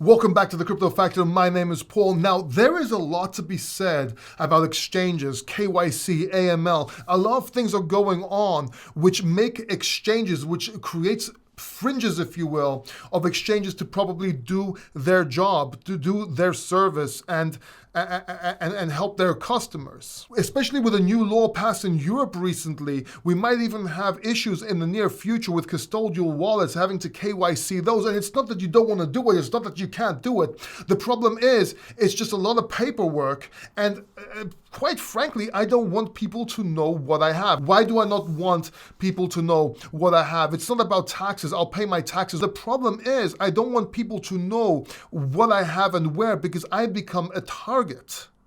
Welcome back to the Crypto Factor. My name is Paul. Now, there is a lot to be said about exchanges, KYC, AML. A lot of things are going on which make exchanges, which creates fringes, if you will, of exchanges to probably do their job, to do their service and help their customers. Especially with a new law passed in Europe recently, we might even have issues in the near future with custodial wallets having to KYC those. And it's not that you don't want to do it, it's not that you can't do it. The problem is, it's just a lot of paperwork. And quite frankly, I don't want people to know what I have. Why do I not want people to know what I have? It's not about taxes. I'll pay my taxes. The problem is, I don't want people to know what I have and where, because I become a target.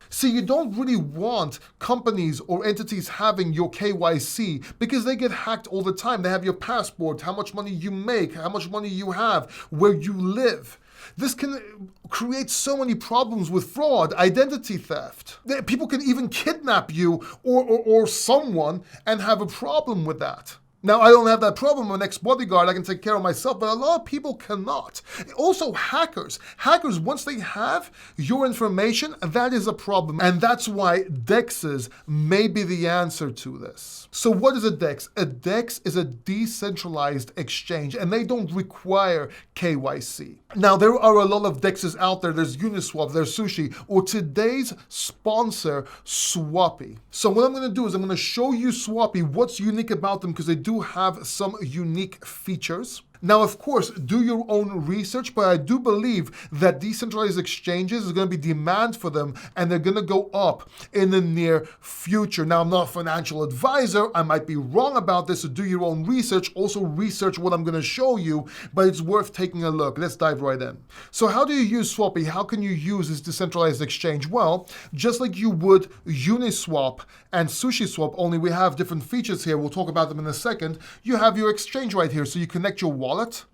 See, you don't really want companies or entities having your KYC because they get hacked all the time. They have your passport, how much money you make, how much money you have, where you live. This can create so many problems with fraud, identity theft. People can even kidnap you or someone and have a problem with that. Now, I don't have that problem. I'm an ex-bodyguard. I can take care of myself, but a lot of people cannot. Also, hackers. Hackers, once they have your information, that is a problem. And that's why DEXs may be the answer to this. So what is a DEX? A DEX is a decentralized exchange, and they don't require KYC. Now, there are a lot of DEXs out there. There's Uniswap, there's Sushi, or today's sponsor, Swappi. So what I'm going to do is I'm going to show you Swappi, what's unique about them, because they do have some unique features. Now, of course, do your own research, but I do believe that decentralized exchanges is going to be demand for them, and they're going to go up in the near future. Now, I'm not a financial advisor. I might be wrong about this, so do your own research. Also, research what I'm going to show you, but it's worth taking a look. Let's dive right in. So how do you use Swappi? How can you use this decentralized exchange? Well, just like you would Uniswap and SushiSwap, only we have different features here. We'll talk about them in a second. You have your exchange right here, so you connect your wallet,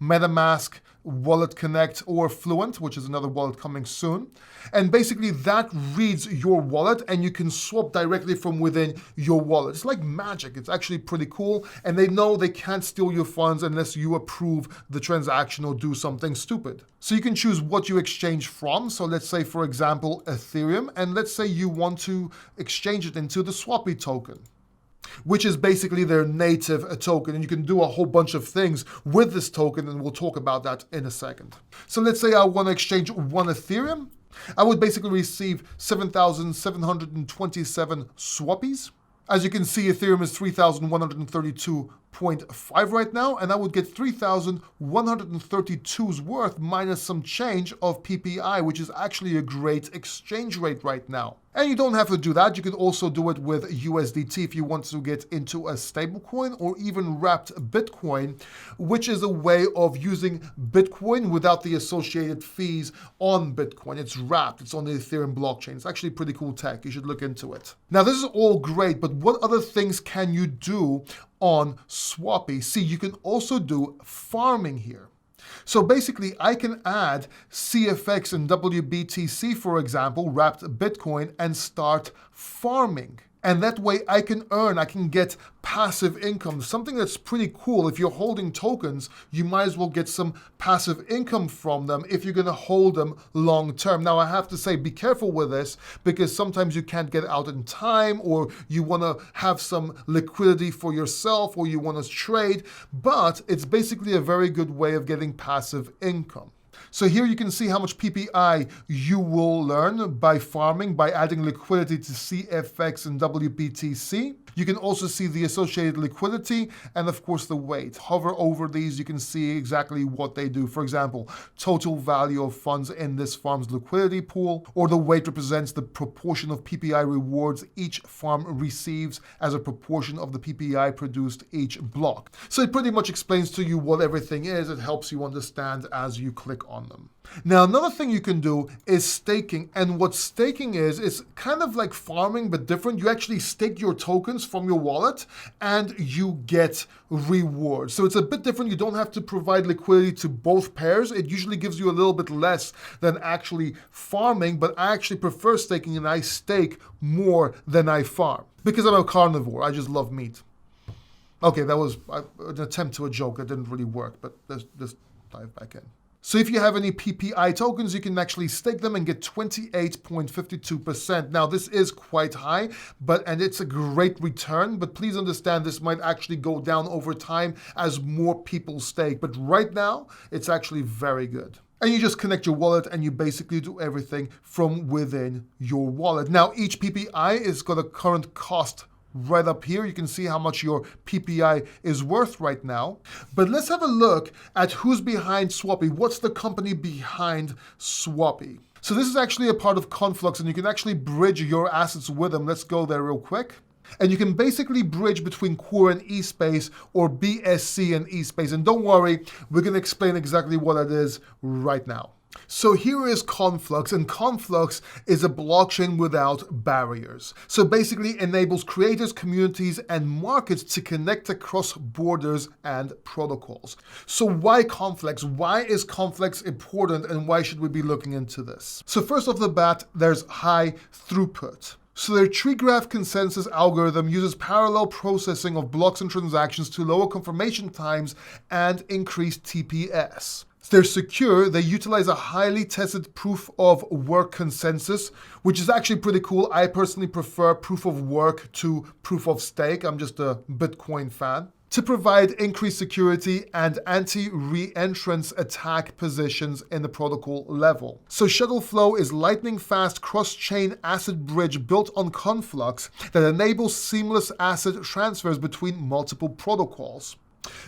MetaMask, Wallet Connect, or Fluent, which is another wallet coming soon. And basically that reads your wallet and you can swap directly from within your wallet. It's like magic. It's actually pretty cool. And they know they can't steal your funds unless you approve the transaction or do something stupid. So you can choose what you exchange from. So let's say, for example, Ethereum, and let's say you want to exchange it into the Swappi token, which is basically their native token. And you can do a whole bunch of things with this token, and we'll talk about that in a second. So let's say I want to exchange one Ethereum. I would basically receive 7,727 Swappies. As you can see, Ethereum is 3,132.5 right now, and I would get 3,132's worth minus some change of PPI, which is actually a great exchange rate right now. And you don't have to do that. You can also do it with USDT if you want to get into a stablecoin or even wrapped Bitcoin, which is a way of using Bitcoin without the associated fees on Bitcoin. It's wrapped. It's on the Ethereum blockchain. It's actually pretty cool tech. You should look into it. Now, this is all great, but what other things can you do on Swappi? See, you can also do farming here. So basically, I can add CFX and WBTC, for example, wrapped Bitcoin, and start farming. And that way I can get passive income, something that's pretty cool. If you're holding tokens, you might as well get some passive income from them if you're gonna hold them long term. Now, I have to say, be careful with this, because sometimes you can't get out in time, or you wanna have some liquidity for yourself, or you wanna trade, but it's basically a very good way of getting passive income. So here you can see how much PPI you will learn by farming, by adding liquidity to CFX and WBTC. You can also see the associated liquidity and, of course, the weight. Hover over these, you can see exactly what they do. For example, total value of funds in this farm's liquidity pool, or the weight represents the proportion of PPI rewards each farm receives as a proportion of the PPI produced each block. So it pretty much explains to you what everything is. It helps you understand as you click on them. Now, another thing you can do is staking. And what staking is kind of like farming, but different. You actually stake your tokens from your wallet and you get rewards. So it's a bit different. You don't have to provide liquidity to both pairs. It usually gives you a little bit less than actually farming, but I actually prefer staking, and I stake more than I farm because I'm a carnivore. I just love meat. Okay, that was an attempt to a joke that didn't really work, but let's dive back in. So if you have any PPI tokens, you can actually stake them and get 28.52%. Now this is quite high, and it's a great return, but please understand this might actually go down over time as more people stake. But right now, it's actually very good. And you just connect your wallet and you basically do everything from within your wallet. Now each PPI is got a current cost right up here. You can see how much your PPI is worth right now. But let's have a look at who's behind Swappi. What's the company behind Swappi? So this is actually a part of Conflux, and you can actually bridge your assets with them. Let's go there real quick. And you can basically bridge between Core and eSpace or BSC and eSpace. And don't worry, we're going to explain exactly what it is right now. So here is Conflux, and Conflux is a blockchain without barriers. So basically enables creators, communities, and markets to connect across borders and protocols. So why Conflux? Why is Conflux important, and why should we be looking into this? So first off the bat, there's high throughput. So their tree graph consensus algorithm uses parallel processing of blocks and transactions to lower confirmation times and increase TPS. They're secure. They utilize a highly tested proof of work consensus, which is actually pretty cool. I personally prefer proof of work to proof of stake. I'm just a Bitcoin fan. To provide increased security and anti-re-entrance attack positions in the protocol level. So Shuttle Flow is lightning-fast cross-chain asset bridge built on Conflux that enables seamless asset transfers between multiple protocols.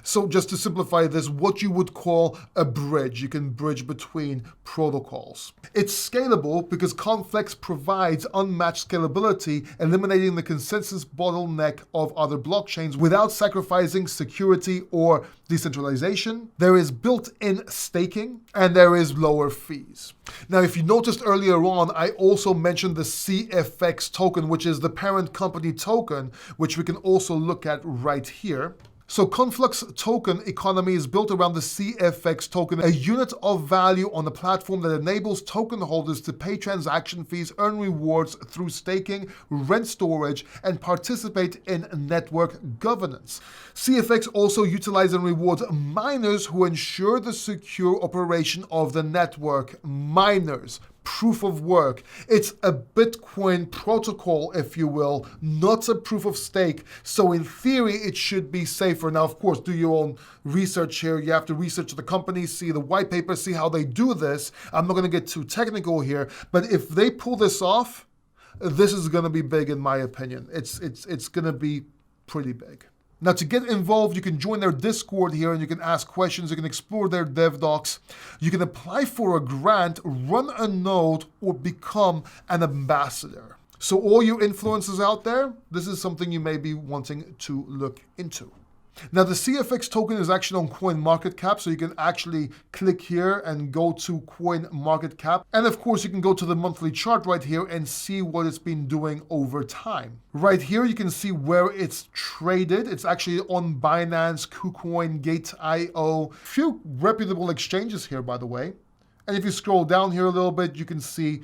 So just to simplify this, what you would call a bridge. You can bridge between protocols. It's scalable because Conflux provides unmatched scalability, eliminating the consensus bottleneck of other blockchains without sacrificing security or decentralization. There is built-in staking, and there is lower fees. Now, if you noticed earlier on, I also mentioned the Cfx token, which is the parent company token, which we can also look at right here. So Conflux token economy is built around the Cfx token, a unit of value on the platform that enables token holders to pay transaction fees, earn rewards through staking, rent storage, and participate in network governance. Cfx also utilizes and rewards miners who ensure the secure operation of the network. Miners. Proof of work. It's a Bitcoin protocol, if you will, not a proof of stake. So in theory, it should be safer. Now, of course, do your own research here. You have to research the company, see the white paper, see how they do this. I'm not going to get too technical here, but if they pull this off, this is going to be big in my opinion. It's going to be pretty big. Now, to get involved, you can join their Discord here and you can ask questions. You can explore their dev docs. You can apply for a grant, run a node, or become an ambassador. So all you influencers out there, this is something you may be wanting to look into. Now, the Cfx token is actually on CoinMarketCap, so you can actually click here and go to CoinMarketCap. And of course, you can go to the monthly chart right here and see what it's been doing over time. Right here, you can see where it's traded. It's actually on Binance, KuCoin, Gate.io, few reputable exchanges here, by the way. And if you scroll down here a little bit, you can see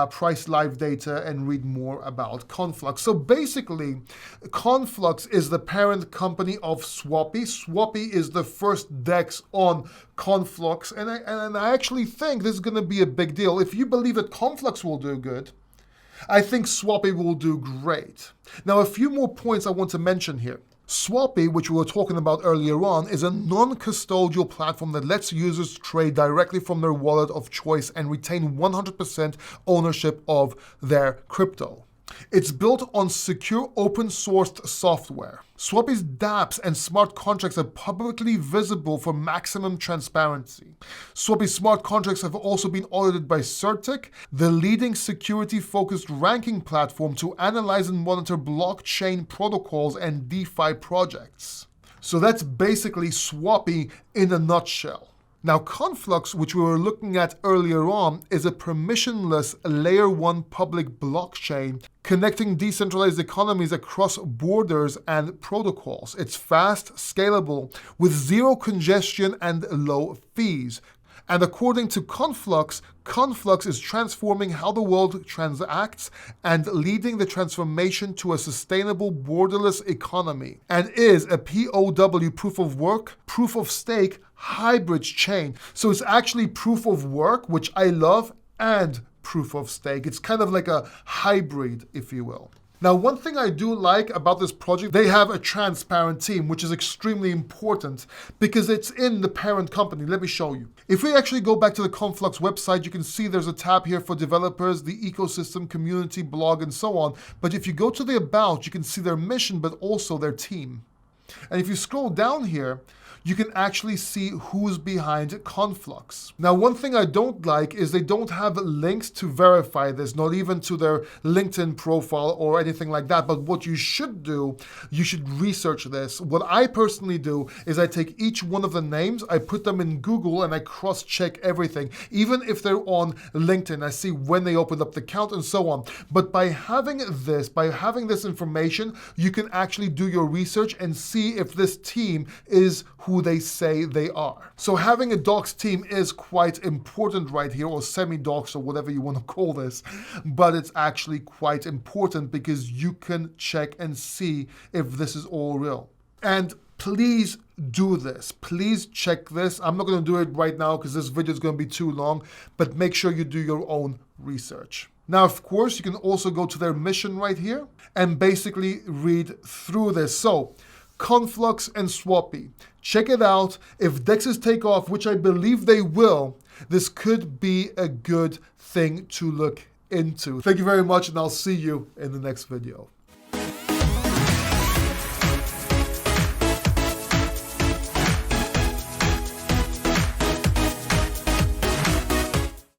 price live data and read more about Conflux. So basically, Conflux is the parent company of Swappi. Swappi is the first DEX on Conflux. And I actually think this is going to be a big deal. If you believe that Conflux will do good, I think Swappi will do great. Now, a few more points I want to mention here. Swappi, which we were talking about earlier on, is a non-custodial platform that lets users trade directly from their wallet of choice and retain 100% ownership of their crypto. It's built on secure open-sourced software. Swappi's dApps and smart contracts are publicly visible for maximum transparency. Swappi's smart contracts have also been audited by Certic, the leading security-focused ranking platform to analyze and monitor blockchain protocols and DeFi projects. So that's basically Swappi in a nutshell. Now, Conflux, which we were looking at earlier on, is a permissionless layer 1 public blockchain connecting decentralized economies across borders and protocols. It's fast, scalable, with zero congestion and low fees. And according to Conflux, Conflux is transforming how the world transacts and leading the transformation to a sustainable borderless economy, and is a POW proof of work, proof of stake, hybrid chain. So it's actually proof of work, which I love, and proof of stake. It's kind of like a hybrid, if you will. Now, one thing I do like about this project, they have a transparent team, which is extremely important because it's in the parent company. Let me show you. If we actually go back to the Conflux website, you can see there's a tab here for developers, the ecosystem, community, blog, and so on. But if you go to the About, you can see their mission, but also their team. And if you scroll down here, you can actually see who's behind Conflux. Now, one thing I don't like is they don't have links to verify this, not even to their LinkedIn profile or anything like that. But what you should do, you should research this. What I personally do is I take each one of the names, I put them in Google, and I cross-check everything. Even if they're on LinkedIn, I see when they opened up the account and so on. But by having this information, you can actually do your research and see if this team is who they say they are. So having a docs team is quite important right here, or semi-docs, or whatever you want to call this, but it's actually quite important because you can check and see if this is all real. And please do this. Please check this. I'm not going to do it right now because this video is going to be too long, but make sure you do your own research. Now, of course, you can also go to their mission right here and basically read through this. So, Conflux and Swappi. Check it out. If DEXs take off, which I believe they will, this could be a good thing to look into. Thank you very much, and I'll see you in the next video.